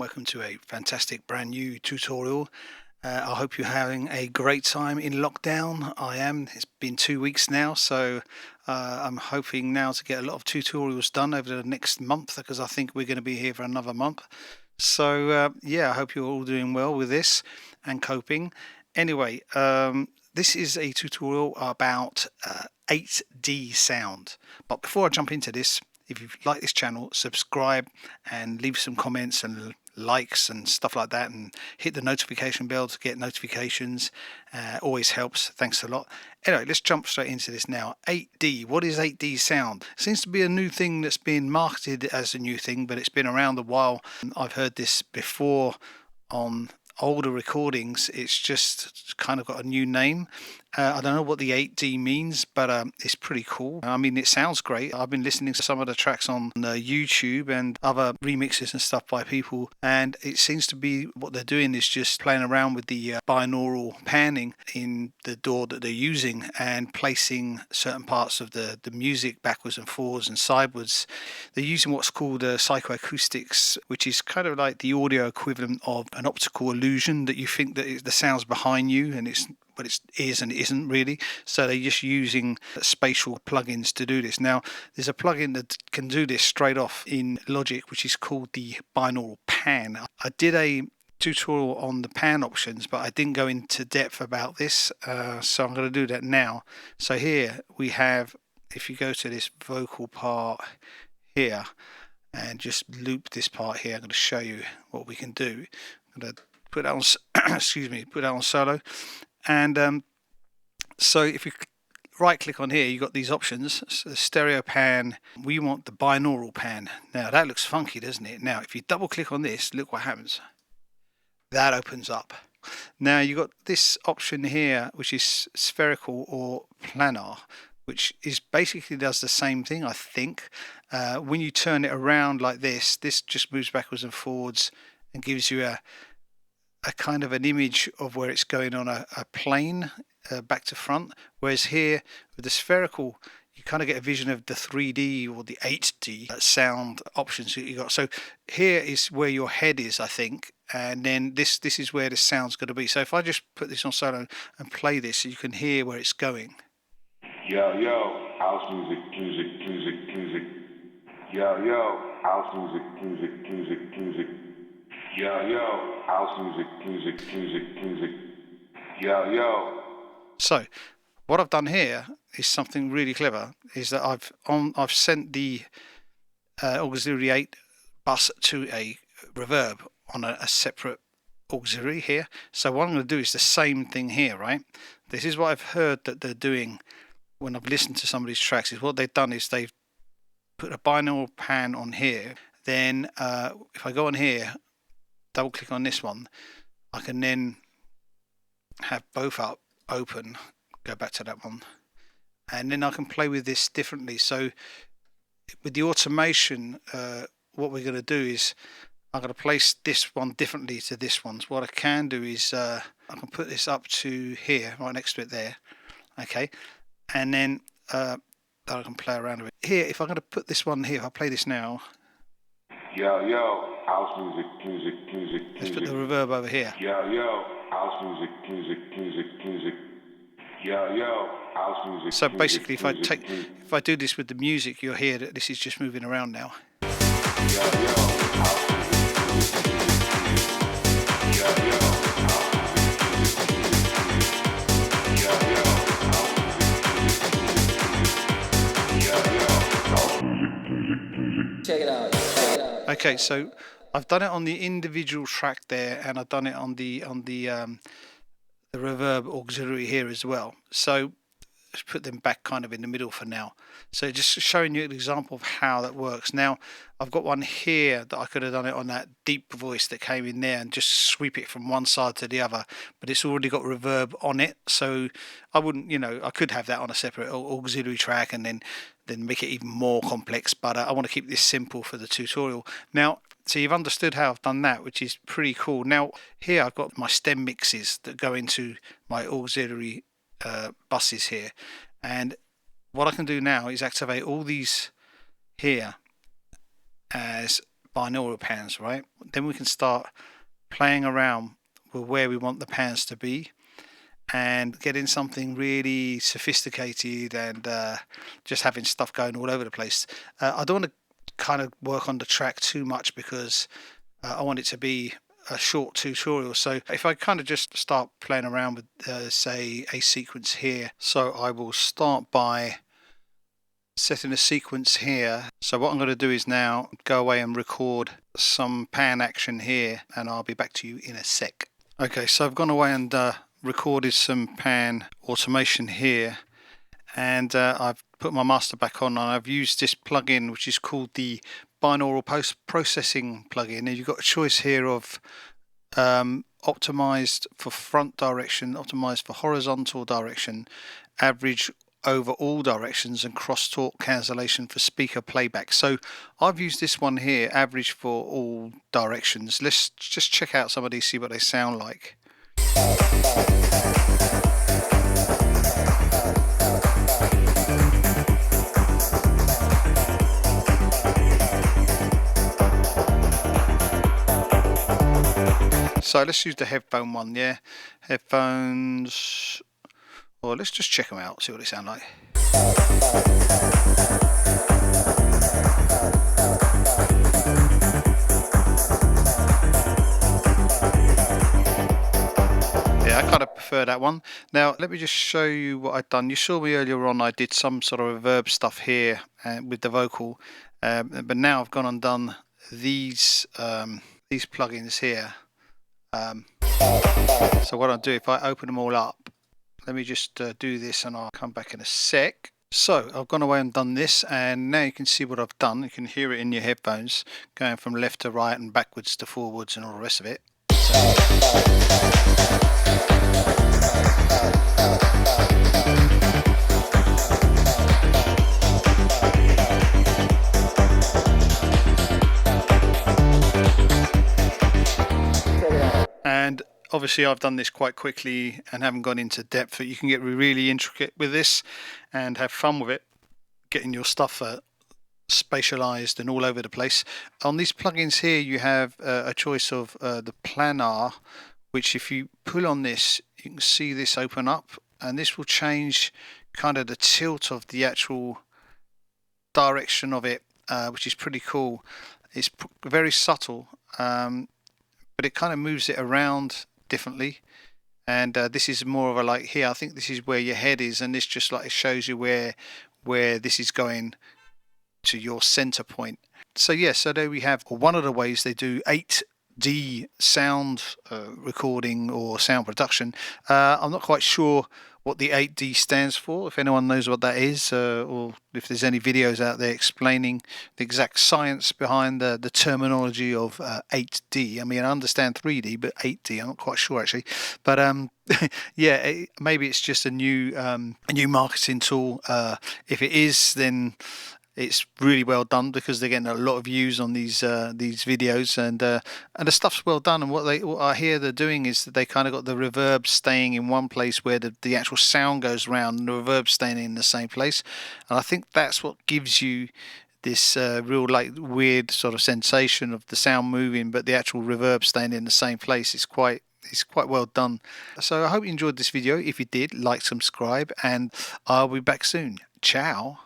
welcome to a fantastic brand new tutorial. I hope you're having a great time in lockdown. I am. It's been 2 weeks now, so I'm hoping now to get a lot of tutorials done over the next month, because I think we're going to be here for another month. So yeah, I hope you're all doing well with this and coping. Anyway, this is a tutorial about 8D sound. But before I jump into this, if you like this channel, subscribe and leave some comments and likes and stuff like that, and hit the notification bell to get notifications. Always helps. Thanks a lot. Anyway, let's jump straight into this now. 8D. What is 8D sound? It seems to be a new thing that's been marketed as a new thing, but it's been around a while. I've heard this before on older recordings. It's just kind of got a new name. I don't know what the 8D means, but it's pretty cool. I mean, it sounds great. I've been listening to some of the tracks on YouTube and other remixes and stuff by people, and it seems to be what they're doing is just playing around with the binaural panning in the DAW that they're using and placing certain parts of the music backwards and forwards and sideways. They're using what's called psychoacoustics, which is kind of like the audio equivalent of an optical illusion, that you think that the sound's behind you, and it's but it is and it isn't really. So they're just using spatial plugins to do this. Now, there's a plugin that can do this straight off in Logic, which is called the binaural pan. I did a tutorial on the pan options, but I didn't go into depth about this, so I'm going to do that now. So here we have, if you go to this vocal part here and just loop this part here, I'm going to show you what we can do. I'm going to put that on excuse me, put that on solo. And so if you right click on here, you've got these options. So stereo pan, we want the binaural pan. Now that looks funky, doesn't it? Now if you double click on this, look what happens. That opens up. Now you've got this option here, which is spherical or planar, which is basically does the same thing, I think. When you turn it around like this just moves backwards and forwards and gives you a kind of an image of where it's going on a plane back to front, whereas here with the spherical you kind of get a vision of the 3D or the 8D sound options that you got. So here is where your head is, I think, and then this is where the sound's going to be. So if I just put this on solo and play this, you can hear where it's going. Yo, yo, house music, music, music, music. Yo, yo, house music, music, music, music. Yo, yo, house music, music, music, music. Yo, yo. So what I've done here is something really clever, is that I've sent the auxiliary 8 bus to a reverb on a separate auxiliary here. So what I'm going to do is the same thing here, right? This is what I've heard that they're doing when I've listened to some of these tracks. Is what they've done is they've put a binaural pan on here. Then if I go on here, double click on this one, I can then have both up open, go back to that one, and then I can play with this differently. So with the automation, what we're going to do is I'm going to place this one differently to this one. So what I can do is I can put this up to here, right next to it there, okay, and then I can play around with it. Here, if I'm going to put this one here, if I play this now, Yo, yo, house music, music, music, music. Let's put the reverb over here. Yo, yo, house music, music, music, music. Yo, yo, house music. So basically, music, if I do this with the music, you'll hear that this is just moving around now. Yo, yo, house music, music, music. Yo, yo, house music, music, music. Yo, yo, house music, music, music. Yo, yo, house music, music, music. Check it out. Okay, so I've done it on the individual track there, and I've done it on the reverb auxiliary here as well. So let's put them back kind of in the middle for now. So just showing you an example of how that works. Now I've got one here that I could have done it on that deep voice that came in there and just sweep it from one side to the other, but it's already got reverb on it, so I wouldn't, I could have that on a separate auxiliary track and then make it even more complex, but I want to keep this simple for the tutorial. Now, so you've understood how I've done that, which is pretty cool. Now here I've got my stem mixes that go into my auxiliary buses here, and what I can do now is activate all these here as binaural pans, right? Then we can start playing around with where we want the pans to be and getting something really sophisticated and just having stuff going all over the place. I don't want to kind of work on the track too much because I want it to be a short tutorial. So if I kind of just start playing around with say a sequence here, so I will start by setting a sequence here. So what I'm going to do is now go away and record some pan action here, and I'll be back to you in a sec. Okay, so I've gone away and recorded some pan automation here, and I've put my master back on, and I've used this plugin which is called the binaural post-processing plugin. And you've got a choice here of optimized for front direction, optimized for horizontal direction, average over all directions, and crosstalk cancellation for speaker playback. So I've used this one here, average for all directions. Let's just check out some of these, see what they sound like. So let's use the headphone one, yeah? Headphones, or let's just check them out, see what they sound like. Yeah, I kind of prefer that one. Now, let me just show you what I've done. You saw me earlier on, I did some sort of reverb stuff here with the vocal, but now I've gone and done these plugins here. So what I'll do, if I open them all up, let me just do this and I'll come back in a sec. So I've gone away and done this, and now you can see what I've done. You can hear it in your headphones going from left to right and backwards to forwards and all the rest of it. And obviously I've done this quite quickly and haven't gone into depth, but you can get really intricate with this and have fun with it, getting your stuff spatialized and all over the place. On these plugins here you have a choice of the planar, which if you pull on this you can see this open up, and this will change kind of the tilt of the actual direction of it, which is pretty cool. It's very subtle, but it kind of moves it around differently, and this is more of a, like here I think this is where your head is, and this just like it shows you where this is going to your center point. So yeah, so there we have one of the ways they do 8D sound recording or sound production. I'm not quite sure what the 8D stands for, if anyone knows what that is, or if there's any videos out there explaining the exact science behind the terminology of 8D. I mean, I understand 3D, but 8D, I'm not quite sure actually. But yeah, maybe it's just a new marketing tool. If it is, then it's really well done, because they're getting a lot of views on these videos, and the stuff's well done. And what I hear they're doing is that they kind of got the reverb staying in one place where the actual sound goes round, and the reverb staying in the same place. And I think that's what gives you this real like weird sort of sensation of the sound moving, but the actual reverb staying in the same place. It's quite well done. So I hope you enjoyed this video. If you did, like, subscribe, and I'll be back soon. Ciao.